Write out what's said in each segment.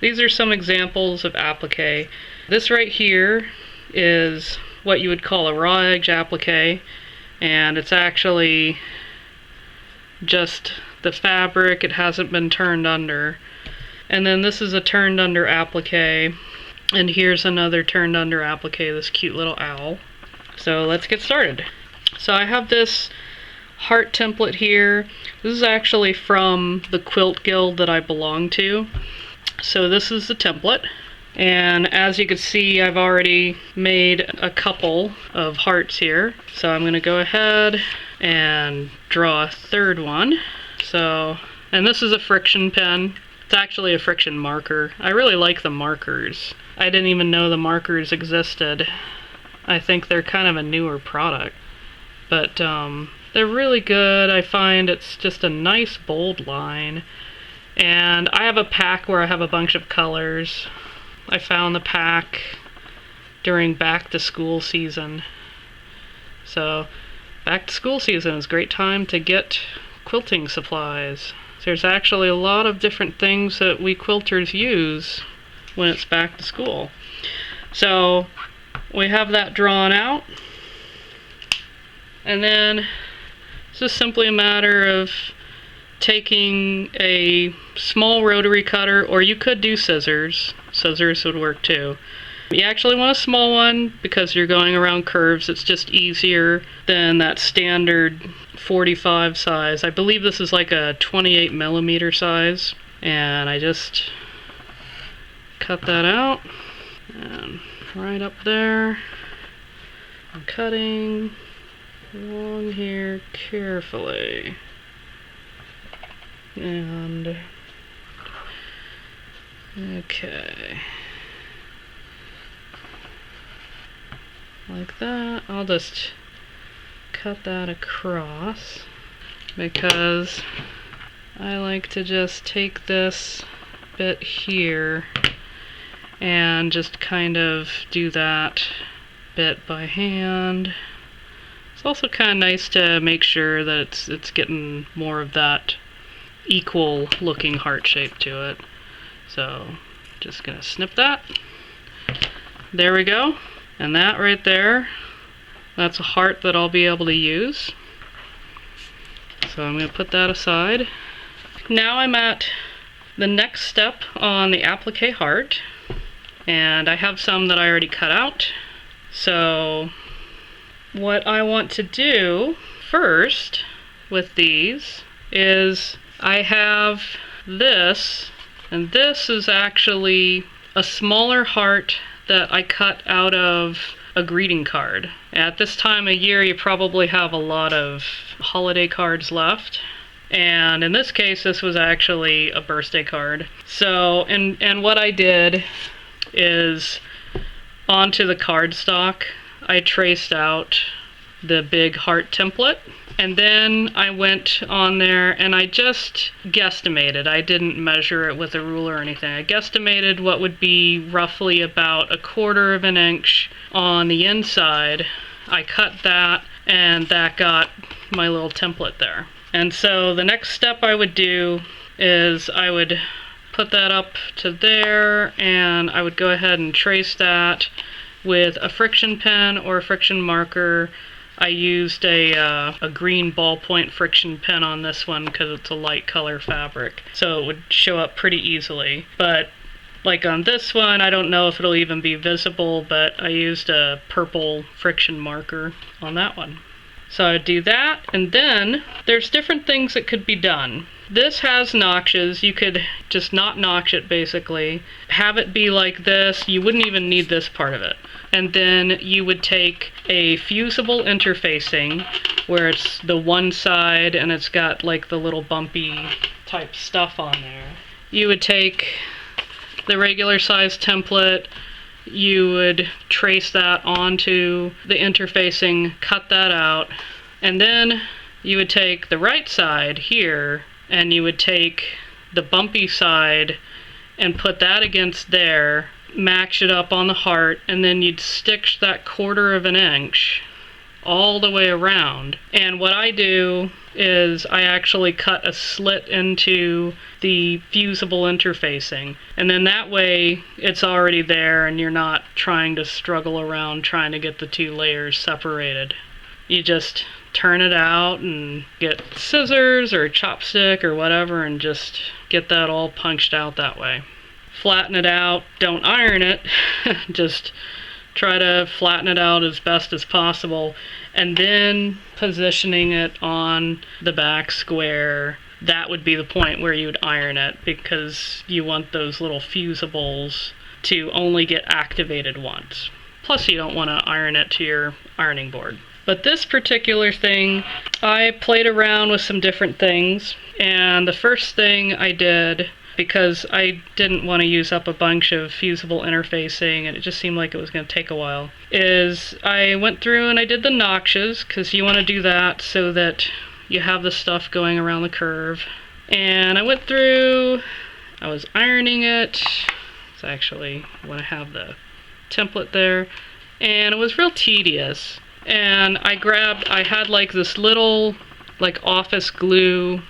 these are some examples of applique. This right here is what you would call a raw edge applique, and it's actually just the fabric. It hasn't been turned under. And then this is a turned under applique, and here's another turned under applique, this cute little owl. So let's get started. So I have this heart template here. This is actually from the quilt guild that I belong to. So this is the template, and as you can see, I've already made a couple of hearts here. So I'm going to go ahead and draw a third one. So, and this is a friction pen. It's actually a friction marker. I really like the markers. I didn't even know the markers existed. I think they're kind of a newer product, but they're really good. I find it's just a nice bold line. And I have a pack where I have a bunch of colors. I found the pack during back to school season. So back to school season is a great time to get quilting supplies. There's actually a lot of different things that we quilters use when it's back to school. So we have that drawn out. And then it's just simply a matter of taking a small rotary cutter, or you could do scissors. Scissors would work too. You actually want a small one because you're going around curves. It's just easier than that standard 45 size. I believe this is like a 28 millimeter size. And I just cut that out. And right up there. I'm cutting along here carefully. And okay, like that. I'll just cut that across because I like to just take this bit here and just kind of do that bit by hand. It's also kind of nice to make sure that it's getting more of that equal looking heart shape to it. So just gonna snip that. There we go. And that right there, that's a heart that I'll be able to use. So I'm gonna put that aside. Now I'm at the next step on the applique heart, and I have some that I already cut out. So what I want to do first with these is I have this, and this is actually a smaller heart that I cut out of a greeting card. At this time of year, you probably have a lot of holiday cards left. And in this case, this was actually a birthday card. So, and what I did is onto the cardstock, I traced out the big heart template. And then I went on there and I just guesstimated. I didn't measure it with a ruler or anything. I guesstimated what would be roughly about 1/4 of an inch on the inside. I cut that, and that got my little template there. And so the next step I would do is I would put that up to there, and I would go ahead and trace that with a friction pen or a friction marker. I used a green ballpoint friction pen on this one because it's a light color fabric, so it would show up pretty easily. But like on this one, I don't know if it'll even be visible, but I used a purple friction marker on that one. So I would do that, and then there's different things that could be done. This has notches. You could just not notch it, basically. Have it be like this. You wouldn't even need this part of it. And then you would take a fusible interfacing where it's the one side and it's got like the little bumpy type stuff on there. You would take the regular size template, you would trace that onto the interfacing, cut that out, and then you would take the right side here and you would take the bumpy side and put that against there, match it up on the heart, and then you'd stitch that 1/4 of an inch all the way around. And what I do is I actually cut a slit into the fusible interfacing, and then that way it's already there and you're not trying to struggle around trying to get the two layers separated. You just turn it out and get scissors or a chopstick or whatever and just get that all punched out that way. Flatten it out, don't iron it, just try to flatten it out as best as possible, and then positioning it on the back square. That would be the point where you would iron it, because you want those little fusibles to only get activated once. Plus you don't want to iron it to your ironing board. But this particular thing, I played around with some different things, and the first thing I did, because I didn't want to use up a bunch of fusible interfacing and it just seemed like it was going to take a while, is I went through and I did the notches, because you want to do that so that you have the stuff going around the curve. And I went through, I was ironing it, so actually I want to have the template there, and it was real tedious. And I had like this little like office glue,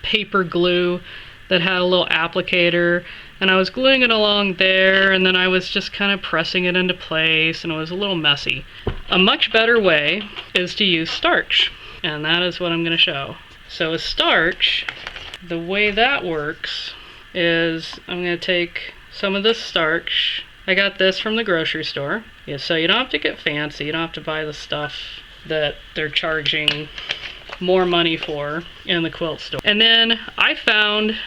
paper glue, that had a little applicator, and I was gluing it along there, and then I was just kind of pressing it into place, and it was a little messy. A much better way is to use starch, and that is what I'm going to show. So with starch, the way that works is I'm going to take some of this starch. I got this from the grocery store. Yeah, so you don't have to get fancy, you don't have to buy the stuff that they're charging more money for in the quilt store. And then I found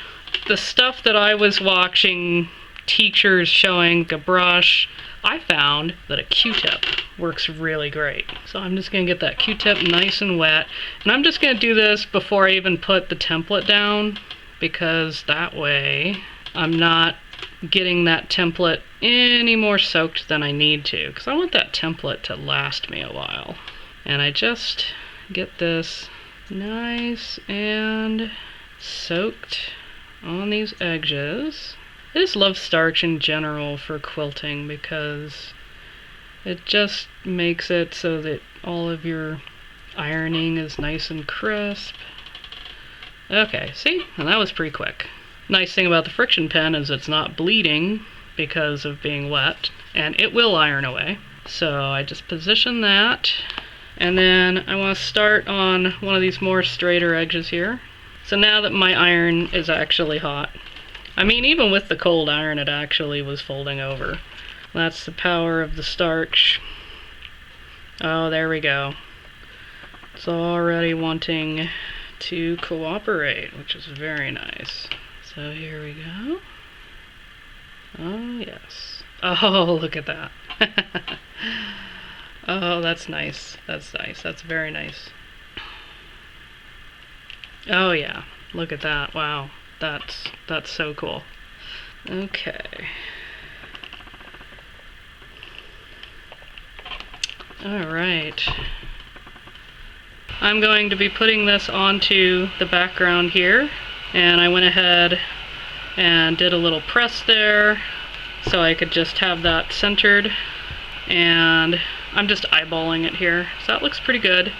the stuff that I was watching teachers showing, a brush, I found that a Q-tip works really great. So I'm just going to get that Q-tip nice and wet, and I'm just going to do this before I even put the template down, because that way I'm not getting that template any more soaked than I need to, because I want that template to last me a while. And I just get this nice and soaked on these edges. I just love starch in general for quilting, because it just makes it so that all of your ironing is nice and crisp. Okay, see? And that was pretty quick. Nice thing about the friction pen is it's not bleeding because of being wet, and it will iron away. So I just position that, and then I want to start on one of these more straighter edges here. So now that my iron is actually hot, I mean, even with the cold iron, it actually was folding over. That's the power of the starch. Oh, there we go. It's already wanting to cooperate, which is very nice. So here we go. Oh, yes. Oh, look at that. Oh, that's nice. That's nice. That's very nice. Oh, yeah. Look at that. Wow. That's so cool. Okay. All right. I'm going to be putting this onto the background here, and I went ahead and did a little press there so I could just have that centered, and I'm just eyeballing it here, so that looks pretty good.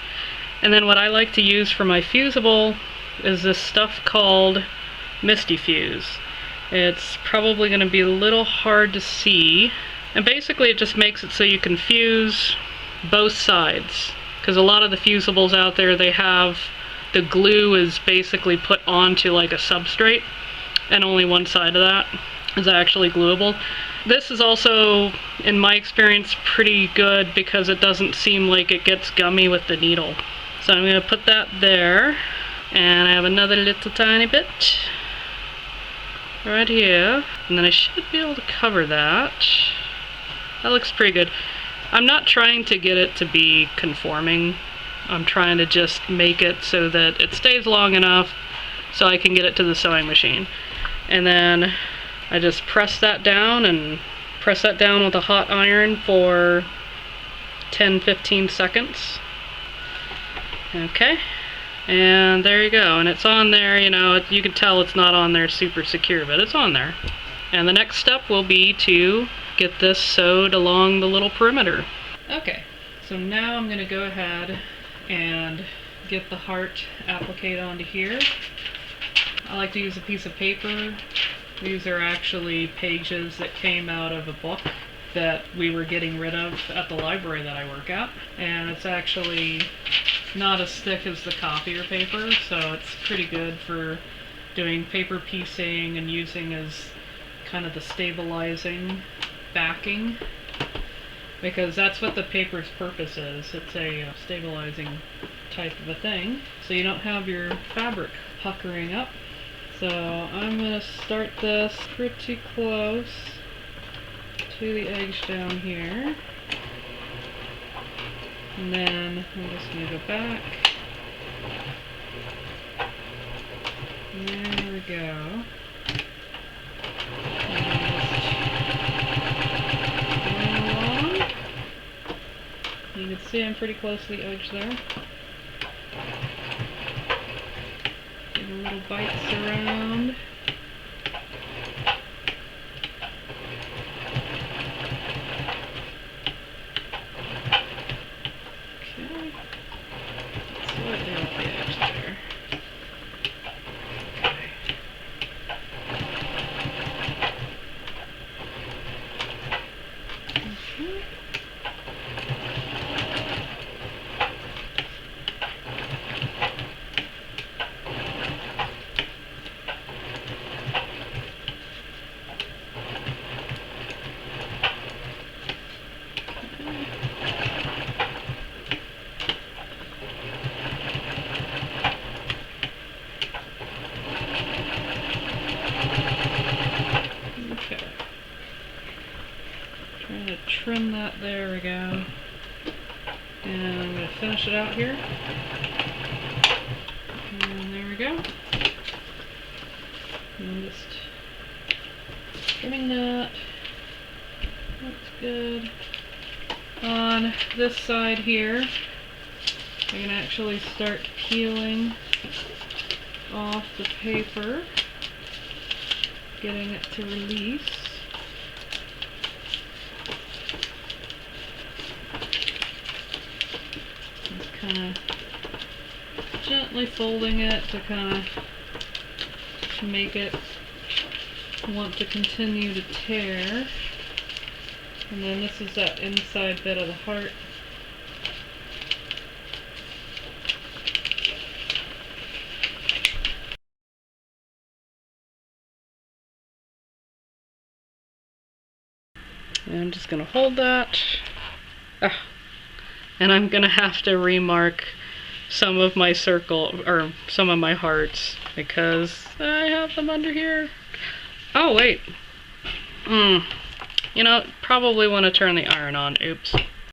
And then what I like to use for my fusible is this stuff called Mistyfuse. It's probably going to be a little hard to see, and basically it just makes it so you can fuse both sides, because a lot of the fusibles out there, they have the glue is basically put onto like a substrate, and only one side of that is actually gluable. This is also, in my experience, pretty good because it doesn't seem like it gets gummy with the needle. So I'm going to put that there, and I have another little tiny bit right here, and then I should be able to cover that. That looks pretty good. I'm not trying to get it to be conforming. I'm trying to just make it so that it stays long enough so I can get it to the sewing machine. And then I just press that down, and press that down with a hot iron for 10-15 seconds. Okay, and there you go. And it's on there, you know, you can tell it's not on there super secure, but it's on there. And the next step will be to get this sewed along the little perimeter. Okay, So now I'm going to go ahead and get the heart applique onto here. I like to use a piece of paper. These are actually pages that came out of a book that we were getting rid of at the library that I work at. And it's actually not as thick as the copier paper, so it's pretty good for doing paper piecing and using as kind of the stabilizing backing, because that's what the paper's purpose is. It's a stabilizing type of a thing, so you don't have your fabric puckering up. So I'm going to start this pretty close to the edge down here, and then I'm just going to go back. There we go. You can see I'm pretty close to the edge there. Give little bites around. Okay. Slightly off the edge there. Trying to trim that, there we go. And I'm going to finish it out here. And there we go. I'm just trimming that. That's good. On this side here, I can actually start peeling off the paper, getting it to release. Just kind of gently folding it to kind of make it want to continue to tear. And then this is that inside bit of the heart. And I'm just going to hold that. And I'm going to have to remark some of my circle, or some of my hearts, because I have them under here. Oh, wait. You know, probably want to turn the iron on. Oops.